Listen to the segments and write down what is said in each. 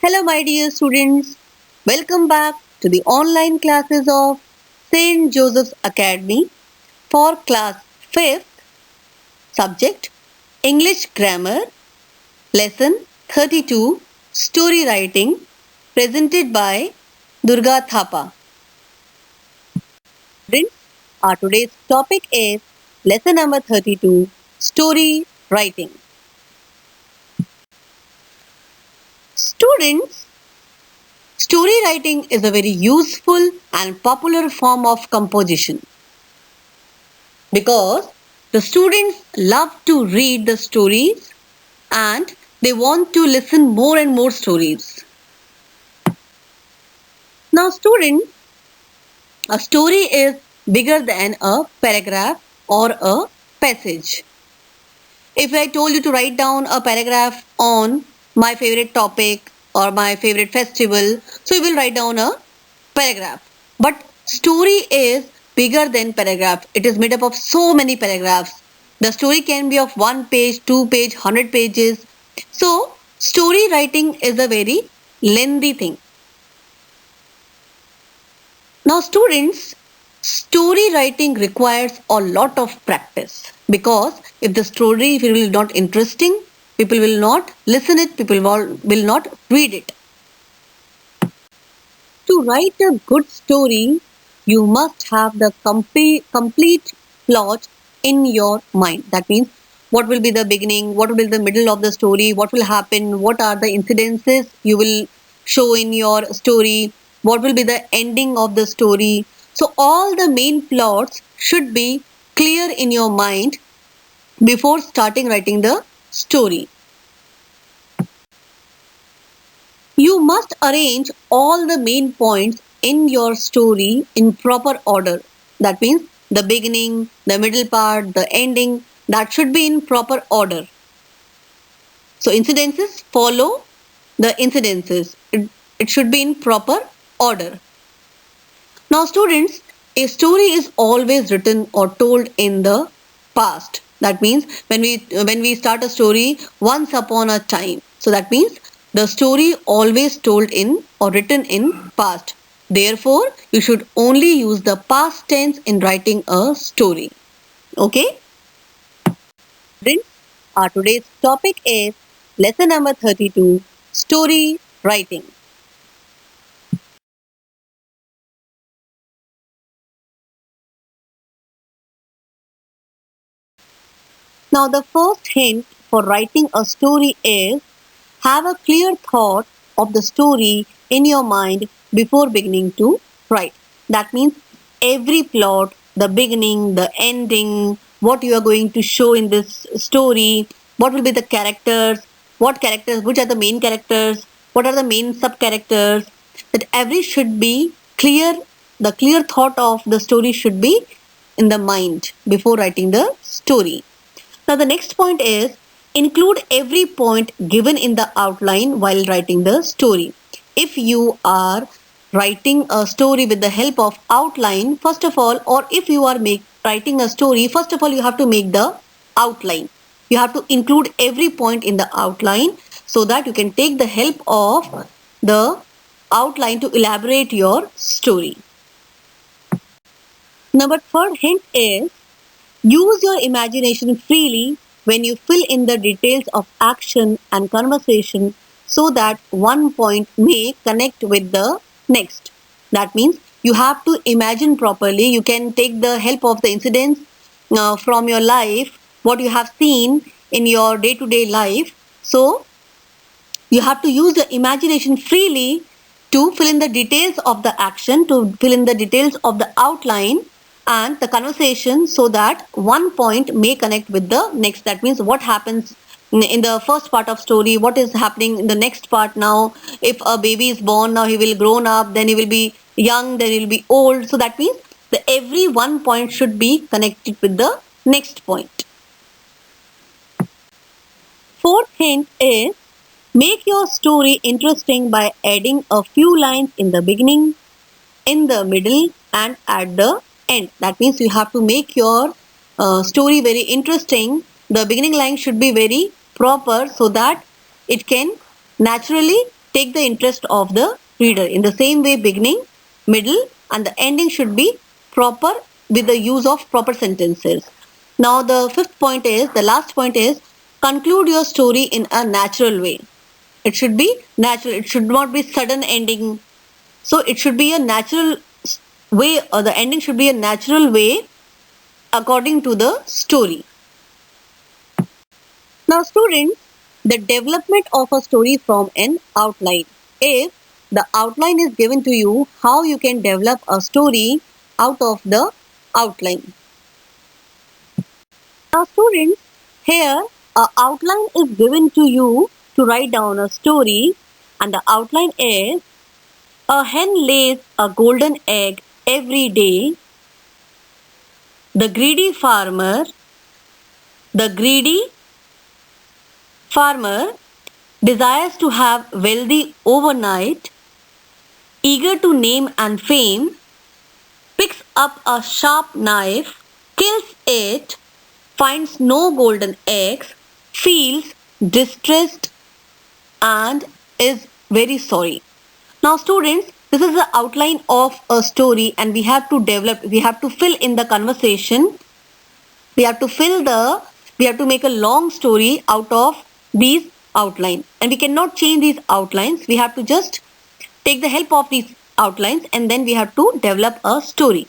Hello, my dear students. Welcome back to the online classes of St. Joseph's Academy for class 5th, subject English Grammar, lesson 32, Story Writing, presented by Durga Thapa. Students, our today's topic is lesson number 32, Story Writing. Students, story writing is a very useful and popular form of composition because the students love to read the stories and they want to listen more and more stories. Now, students, a story is bigger than a paragraph or a passage. If I told you to write down a paragraph on my favorite topic or my favorite festival, so you will write down a paragraph. But story is bigger than paragraph. It is made up of so many paragraphs. The story can be of 1 page, 2 page, 100 pages. So story writing is a very lengthy thing. Now students, story writing requires a lot of practice because if the story will not interesting, people will not listen it, people will not read it. To write a good story, you must have the complete plot in your mind. That means what will be the beginning, what will be the middle of the story, what will happen, what are the incidences you will show in your story, what will be the ending of the story. So all the main plots should be clear in your mind before starting writing the story. You must arrange all the main points in your story in proper order. That means the beginning, the middle part, the ending, that should be in proper order. So incidences follow the incidences. It should be in proper order. Now students, a story is always written or told in the past. That means when we start a story once upon a time. So that means the story always told in or written in past. Therefore, you should only use the past tense in writing a story. Okay? Students, our today's topic is lesson number 32, story writing. Now, the first hint for writing a story is have a clear thought of the story in your mind before beginning to write. That means every plot, the beginning, the ending, what you are going to show in this story, what will be the characters, which are the main characters, what are the main sub characters, that every should be clear. The clear thought of the story should be in the mind before writing the story. Now, the next point is include every point given in the outline while writing the story. If you are writing a story with the help of outline, first of all, or if you are writing a story, first of all, you have to make the outline. You have to include every point in the outline so that you can take the help of the outline to elaborate your story. Number third hint is use your imagination freely when you fill in the details of action and conversation so that one point may connect with the next. That means you have to imagine properly. You can take the help of the incidents from your life, what you have seen in your day to day life. So you have to use your imagination freely to fill in the details of the action, to fill in the details of the outline and the conversation so that one point may connect with the next. That means what happens in the first part of story, what is happening in the next part now. If a baby is born, now he will grown up, then he will be young, then he will be old. So that means the every one point should be connected with the next point. Fourth hint is make your story interesting by adding a few lines in the beginning, in the middle, and at the end. That means you have to make your story very interesting. The beginning line should be very proper so that it can naturally take the interest of the reader. In the same way, beginning, middle, and the ending should be proper with the use of proper sentences. Now, the last point is conclude your story in a natural way. It should be natural, it should not be sudden ending. So, it should be a natural way, or the ending should be a natural way according to the story. Now, students, the development of a story from an outline. If the outline is given to you, how you can develop a story out of the outline. Now, students, here a outline is given to you to write down a story, and the outline is: a hen lays a golden egg every day. The greedy farmer, the greedy farmer desires to have wealthy overnight, eager to name and fame, picks up a sharp knife, kills it, finds no golden eggs, feels distressed, and is very sorry. Now, students, this is the outline of a story, and we have to fill in the conversation. We have to make a long story out of these outlines, and we cannot change these outlines. We have to just take the help of these outlines, and then we have to develop a story.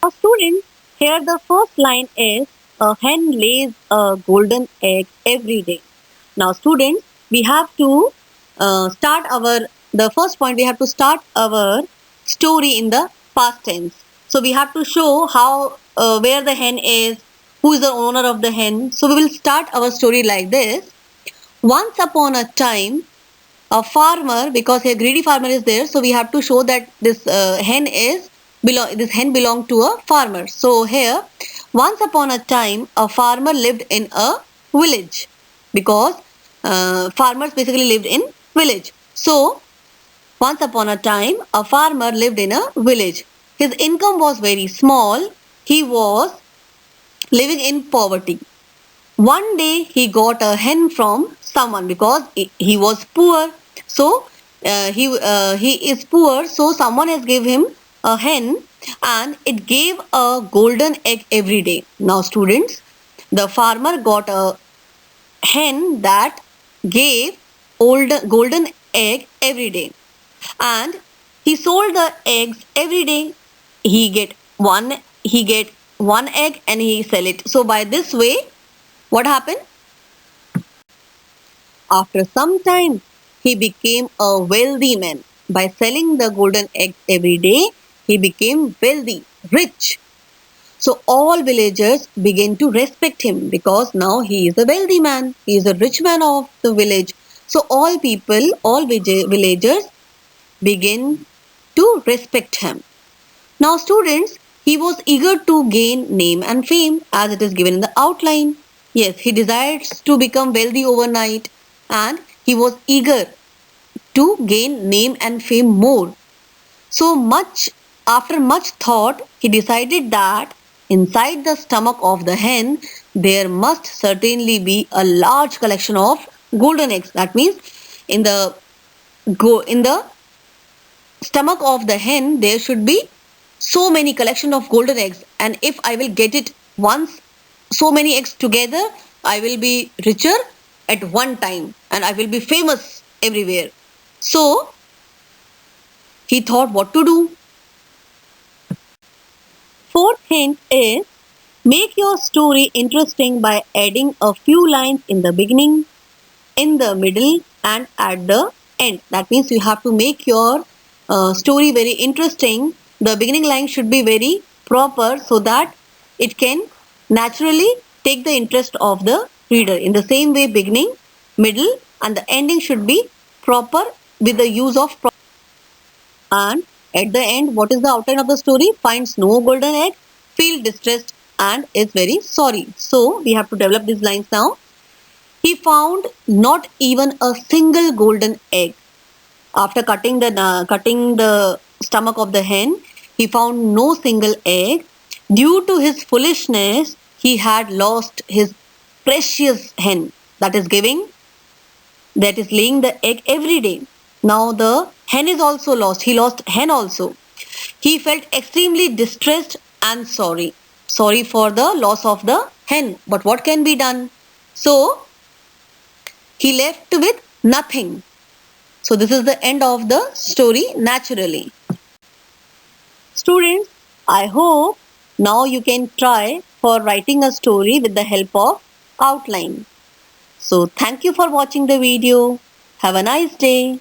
Now, students, here the first line is: a hen lays a golden egg every day. Now, students, we have to the first point, we have to start our story in the past tense. So, we have to show where the hen is, who is the owner of the hen. So, we will start our story like this. Once upon a time, a farmer, because a greedy farmer is there, so we have to show that this hen belonged to a farmer. So, here, once upon a time, a farmer lived in a village, because farmers basically lived in village. So, once upon a time, a farmer lived in a village. His income was very small. He was living in poverty. One day, he got a hen from someone, because he was poor. So, he is poor. So, someone has given him a hen, and it gave a golden egg every day. Now, students, the farmer got a hen that gave golden egg every day, and he sold the eggs every day. He get one egg and he sell it. So by this way, what happened? After some time, he became a wealthy man. By selling the golden eggs every day, he became wealthy, rich. So all villagers began to respect him, because now he is a wealthy man. He is a rich man of the village. So all villagers begin to respect him. Now, students, he was eager to gain name and fame, as it is given in the outline. Yes, he desires to become wealthy overnight, and he was eager to gain name and fame more. After much thought, he decided that inside the stomach of the hen, there must certainly be a large collection of golden eggs. That means, in the stomach of the hen, there should be so many collection of golden eggs, and if I will get it once, so many eggs together, I will be richer at one time, and I will be famous everywhere. So he thought what to do. Fourth hint is: make your story interesting by adding a few lines in the beginning, in the middle, and at the end. That means you have to make your story very interesting. The beginning line should be very proper, so that it can naturally take the interest of the reader. In the same way, beginning, middle, and the ending should be proper with the use of and at the end, what is the outline of the story? Finds no golden egg, feels distressed, and is very sorry. So we have to develop these lines now. He found not even a single golden egg. After cutting the stomach of the hen, he found no single egg. Due to his foolishness, he had lost his precious hen, that is giving that is laying the egg every day. Now the hen is also lost. He lost hen also. He felt extremely distressed and sorry. Sorry for the loss of the hen. But what can be done? So he left with nothing. So this is the end of the story naturally. Students, I hope now you can try for writing a story with the help of outline. So thank you for watching the video. Have a nice day.